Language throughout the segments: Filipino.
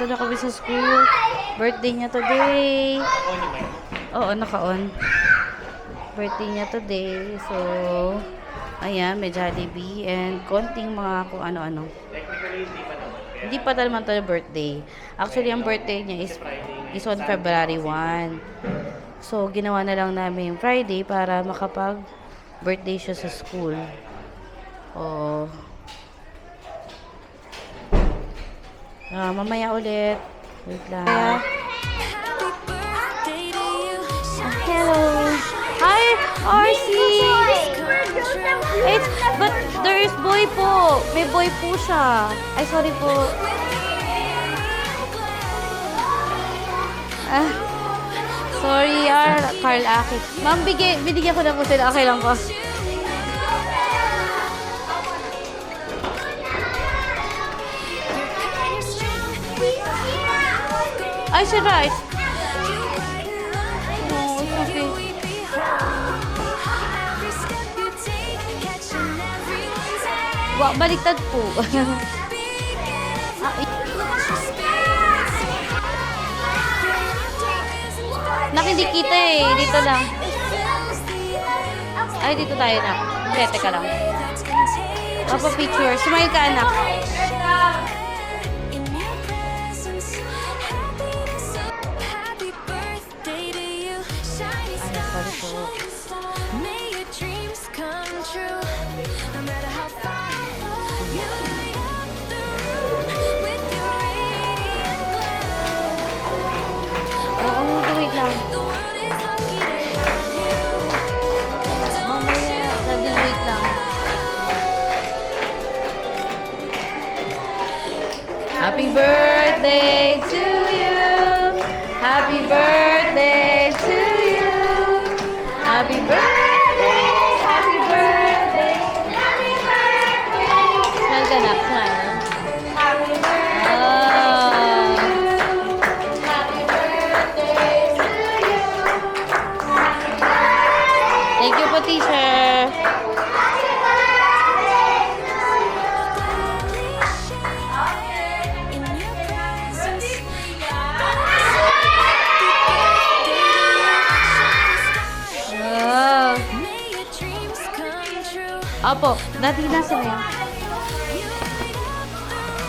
Nandito na kami sa school. Birthday niya today. Oo, naka-on. Birthday niya today. So, ayan, may Jollibee and konting mga kung ano-ano. Hindi pa naman to birthday. Actually, ang birthday niya is on February 1. So, ginawa na lang namin Friday para makapag-birthday siya sa school. Oh. Mamaya ulit. Wait lang. Hello. Hi, RC. But there is boy po. May boy po siya. Ay, sorry po. Sorry, Carl Aki. Ma'am, binigyan ko na po sila. Okay lang po. Ay, si Rice. No, it's okay. Baliktad po. Hindi kita eh. Dito lang. Ay, dito tayo na. Teka lang. Papa picture. Smile ka, anak. Wait lang. Mamaya, wait lang. Happy birthday to you. Happy birthday to you. Happy birthday. Happy birthday. Happy birthday. Smile ka na, smile. Happy birthday. Thank you po, teacher. Opo, daddy na sila yun.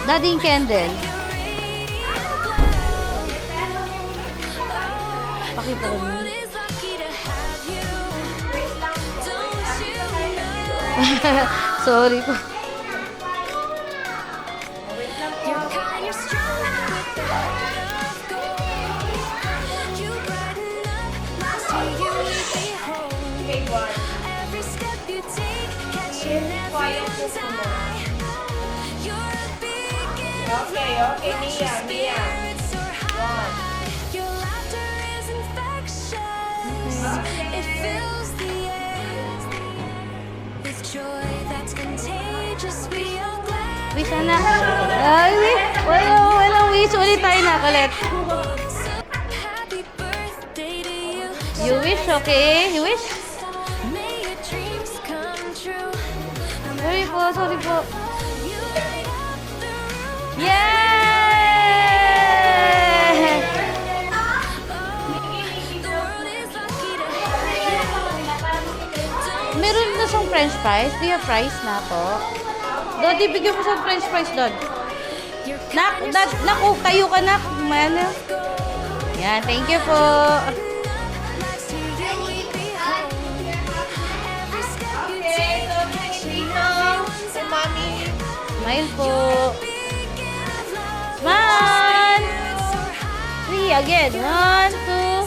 Daddy yung candle. Pakita ko niyo. Sorry po. Okay, Mia. Wish na. Ay, walang wish. Ulit tayo na, kulit. You wish, okay? You wish? Sorry po. Yeah! Meron na siyang french fries. Do you have fries na po? Dodi, bigyan mo siyang french fries, Dod. Naku, kayo ka na. Yan, thank you po. Smile po. Smile. 3 again. 1, 2.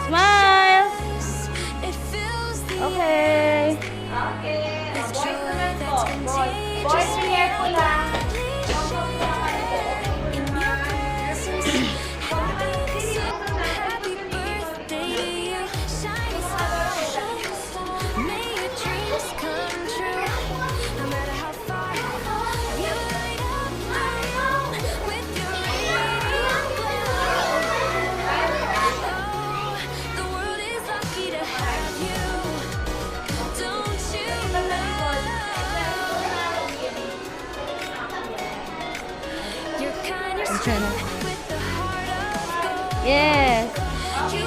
Smile. Okay. Boys naman po. Boys, careful lang. Yes. Okay,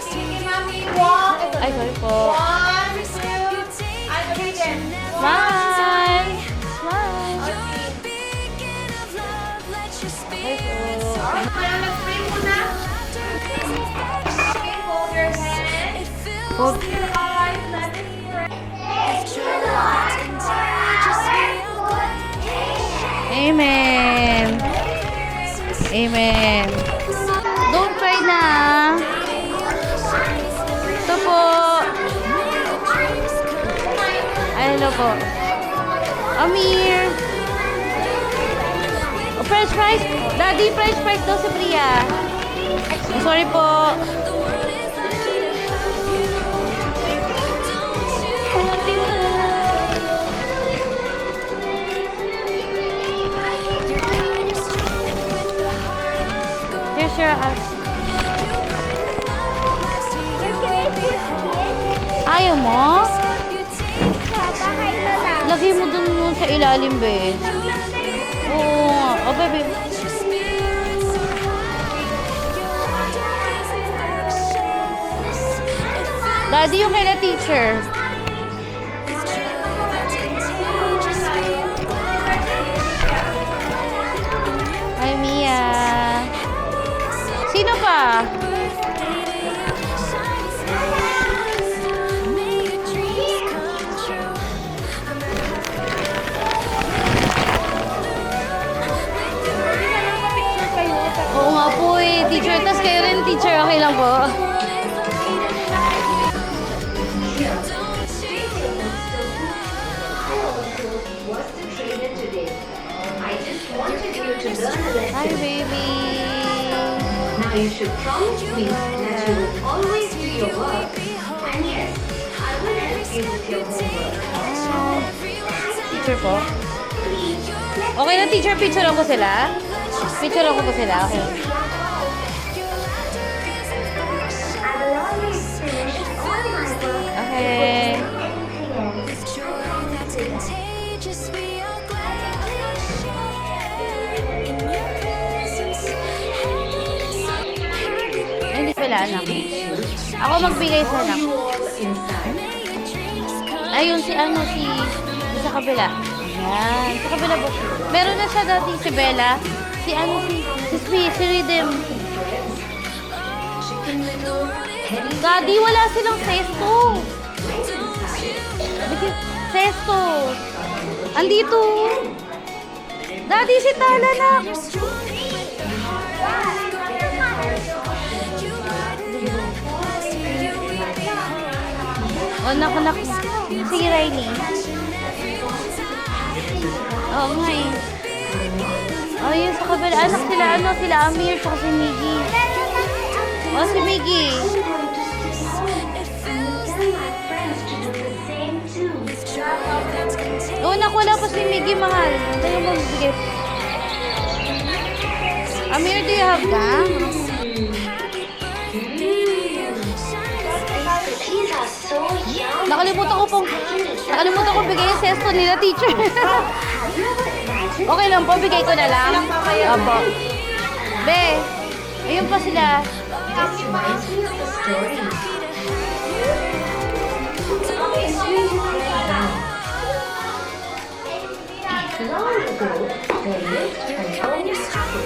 sige, mami. Walk. Ay, sorry po. 1, 2, ano rin? Smile! Smile! Ay po. Nag-spray muna. Okay, hold your hand. Hold. Eyes, natin. Amen. Amen. Don't cry na. Ito po. Ay, hello po. Amir. Oh, French fries. Daddy, French fries daw si Priya. Oh, sorry po. Here's your house. Ayaw mo? Lagay mo dun sa ilalim, be. Oo nga. O, baby. Daddy, yung kay na teacher. Hi, Mia. Sino pa? Oo nga po eh, teacher. Tas kayo rin, teacher. Okay lang po. Was to trainer today. I just wanted you to learn a lesson. Hi, baby. Now you should promise me that you will always do your work. And yes, I will help you with your homework. Teacher po. Okay na, teacher. Picture ako sila. Picture ako po sila. Okay. I will always finish all my work Okay. before anything else. Hindi pala, anak. Ako magbigay sa anak. Ayun, si sa kabila. Ayan, sa kabila po. Meron na siya dati si Bella. Si si Rhythm. Daddy, wala silang sesto. Sesto. Andito. Daddy, si Tala na. Oh, nak. Si Riley. Oo nga eh. Oh, yun sa kabila. Anak sila Amir, tsaka si Miggy. Oh, si Miggy. Oh, nak, wala pa si Miggy, mahal. Tayo mo magbigay. Amir, do you have that? These are so yummy. Nakalimutan ko bigay yung sesto nila, teacher. Okay lang po, bigay ko na lang. Opo. Be, ayun pa sila. This reminds me of the story. Long ago, there lived an old couple.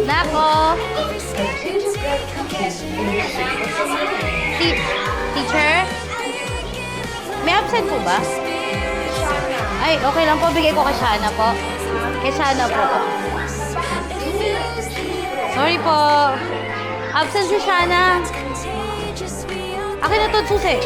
Nako. Teacher? May absent po ba? Ay, okay lang po. Bigay ko kay Shana po. Kay Shana po. Sorry po. Absent si Shana. Akin na to, susi.